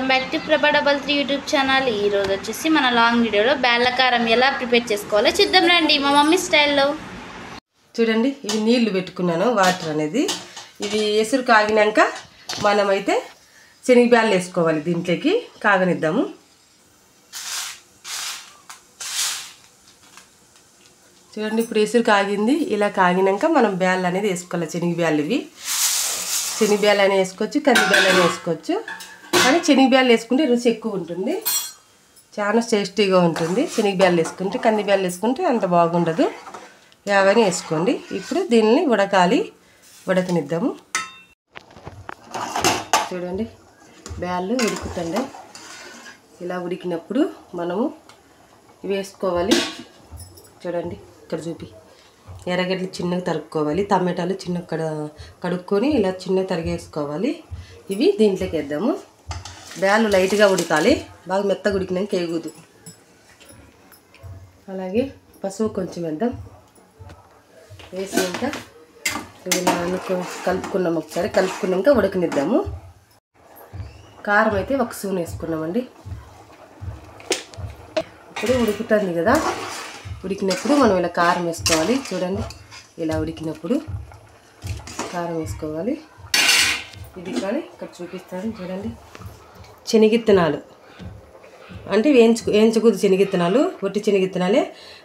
Welcome back to ప్రభా double 3 YouTube channel. ఈ రోజు వచ్చేసి మన లాంగ్ వీడియోలో బేళ్ళ కారం ఎలా ప్రిపేర్ చేసుకోవాలో చూద్దాం రండి మా మమ్మీ స్టైల్లో. చూడండి, ఇవి నీళ్లు పెట్టుకున్నాను, వాటర్ అనేది. ఇవి ఎసురు కాగినాక మనమైతే శనగబ్యాళ్ళు వేసుకోవాలి. దీంట్లోకి కాగనిద్దాము. చూడండి, ఇప్పుడు ఎసురు కాగింది. ఇలా కాగినాక మనం బ్యాళ్ళు అనేది వేసుకోవాలి. శనగబ్యాళ్ళు ఇవి శనగబ్యాళ్ళు అని వేసుకోవచ్చు, కందిబ్యాళ్ళు అని వేసుకోవచ్చు. కానీ శనగబ్యాళ్ళు వేసుకుంటే రుచి ఎక్కువ ఉంటుంది, చాలా టేస్టీగా ఉంటుంది. శనగబ్యాళ్ళు వేసుకుంటే, కందిబ్యాళ్ళు వేసుకుంటే అంత బాగుండదు. యావని వేసుకోండి. ఇప్పుడు దీన్ని ఉడకనిద్దాము. చూడండి, బ్యాళ్ళు ఉడుకుతుండే. ఇలా ఉడికినప్పుడు మనము ఇవి వేసుకోవాలి. చూడండి, ఇక్కడ చూపి ఎర్రగడ్డలు చిన్నగా తరుక్కోవాలి. టమాటాలు చిన్నగా కడుక్కొని ఇలా చిన్నగా తరిగేసుకోవాలి. ఇవి దీంట్లోకి వేద్దాము. బ్యాళ్ళు లైట్గా ఉడకాలి, బాగా మెత్తగా ఉడికినాక వేయకూడదు. అలాగే పసుపు కొంచెం వేద్దాం. వేసినాక ఇలా కలుపుకున్నాం. ఒకసారి కలుపుకున్నాక ఉడకనిద్దాము. కారం అయితే ఒక స్పూన్ వేసుకున్నామండి. ఇప్పుడు ఉడుకుతుంది కదా, ఉడికినప్పుడు మనం ఇలా కారం వేసుకోవాలి. చూడండి, ఇలా ఉడికినప్పుడు కారం వేసుకోవాలి. ఇది కానీ ఇక్కడ చూపిస్తాను. చూడండి, శనగిత్తనాలు అంటే వేయించకూడదు. శనగిత్తనాలు ఒట్టి శనగిత్తనాలే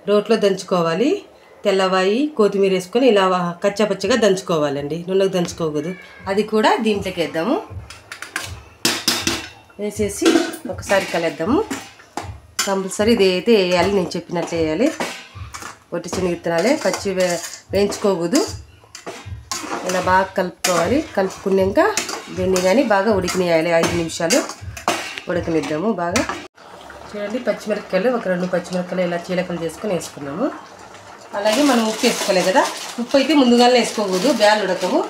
రోట్లో దంచుకోవాలి. తెల్లవాయి కొత్తిమీర వేసుకొని ఇలా కచ్చాపచ్చగా దంచుకోవాలండి, నూనెకు దంచుకోకూడదు. అది కూడా దీంట్లోకి వేద్దాము. వేసేసి ఒకసారి కలేద్దాము. కంపల్సరీ ఇది అయితే వేయాలి, నేను చెప్పినట్లు వేయాలి. ఒట్టి శనగిత్తనాలే, పచ్చి వేయించుకోకూడదు. ఇలా బాగా కలుపుకోవాలి. కలుపుకున్నాక దీన్ని కానీ బాగా ఉడికినేయాలి. 5 నిమిషాలు ఉడకనిద్దాము బాగా. చూడండి, పచ్చిమిరపకాయలు ఒక 2 పచ్చిమిరపకాయలు ఇలా చీలకలు చేసుకొని వేసుకున్నాము. అలాగే మనం ఉప్పు వేసుకోలేదు కదా, ఉప్పు అయితే ముందుగానే వేసుకోకూడదు, బ్యాళ్ళు ఉడకవు.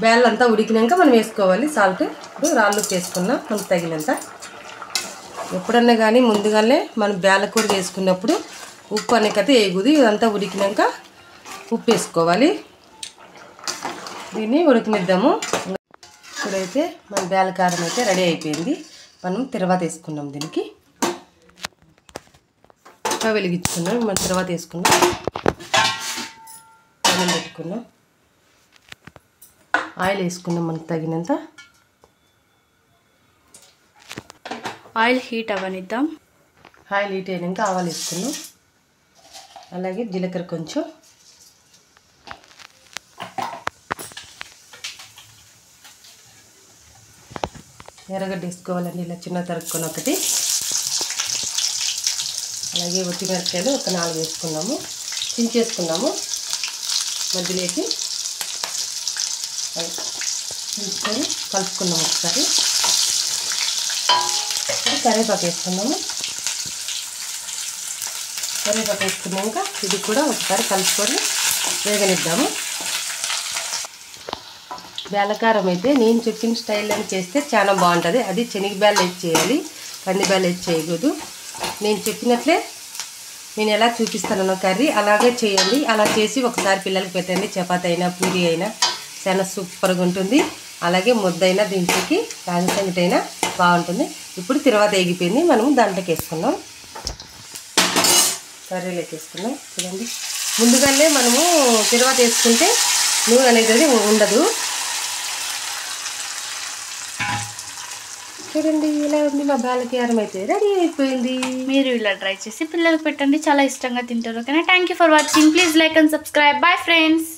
బ్యాళ్ళు అంతా ఉడికినాక మనం వేసుకోవాలి సాల్ట్. ఇప్పుడు రాళ్ళు ఉప్పు వేసుకున్నాం మనకు తగినంత. ఎప్పుడన్నా కానీ ముందుగానే మనం బ్యాళ్ళ కూర వేసుకున్నప్పుడు ఉప్పు అనేకైతే వేయకూడదు. ఇదంతా ఉడికినాక ఉప్పు వేసుకోవాలి. దీన్ని ఉడకనిద్దాము. ఇప్పుడైతే మన బ్యాళ్ళ కారం అయితే రెడీ అయిపోయింది. మనం తర్వాత వేసుకున్నాం. దీనికి వెలిగించుకున్నాం. మనం తర్వాత వేసుకున్నాం. మనం పెట్టుకున్నాం. ఆయిల్ వేసుకున్నాం మనకు తగినంత. ఆయిల్ హీట్ అవ్వనిద్దాం. ఆయిల్ హీట్ అయినాక ఆవాలు వేసుకున్నాం. అలాగే జీలకర్ర కొంచెం, ఎర్రగడ్డ వేసుకోవాలండి, ఇలా చిన్న తరుక్కొని ఒకటి. అలాగే మిరపకాయలు ఒక 4 వేసుకున్నాము, చించేసుకున్నాము. మధ్యలోకి చించుకొని కలుపుకున్నాము ఒకసారి. కరివేపాకు వేసుకున్నాము. కరివేపాకు వేసుకున్నాక ఇది కూడా ఒకసారి కలుపుకొని వేగనిద్దాము. బేళ్ళకారం అయితే నేను చెప్పిన స్టైల్లో చేస్తే చాలా బాగుంటుంది. అది శనగబ్యాళ్ళు వేసి చేయాలి, కందిబ్యాళ్ళు వేసి చేయకూడదు. నేను చెప్పినట్లే నేను ఎలా చూపిస్తానో కర్రీ అలాగే చేయండి. అలా చేసి ఒకసారి పిల్లలకి పెట్టండి. చపాతీ అయినా పూరి అయినా చాలా సూపర్గా ఉంటుంది. అలాగే ముద్దైనా దీంట్లోకి రాగి సంగటి అయినా బాగుంటుంది. ఇప్పుడు తర్వాత ఎగిపోయింది, మనము దాంట్లోకి వేసుకున్నాం. కర్రీలోకి వేసుకున్నాం. చూడండి, ముందుగానే మనము తర్వాత వేసుకుంటే నూనె అనేది ఉండదు. చూడండి, ఇలా ఉంది. మా బేళ్ళకారం అయితే రెడీ అయిపోయింది. మీరు ఇలా ట్రై చేసి పిల్లలకు పెట్టండి, చాలా ఇష్టంగా తింటారు. ఓకేనా? Thank you for watching. Please like and subscribe. Bye friends.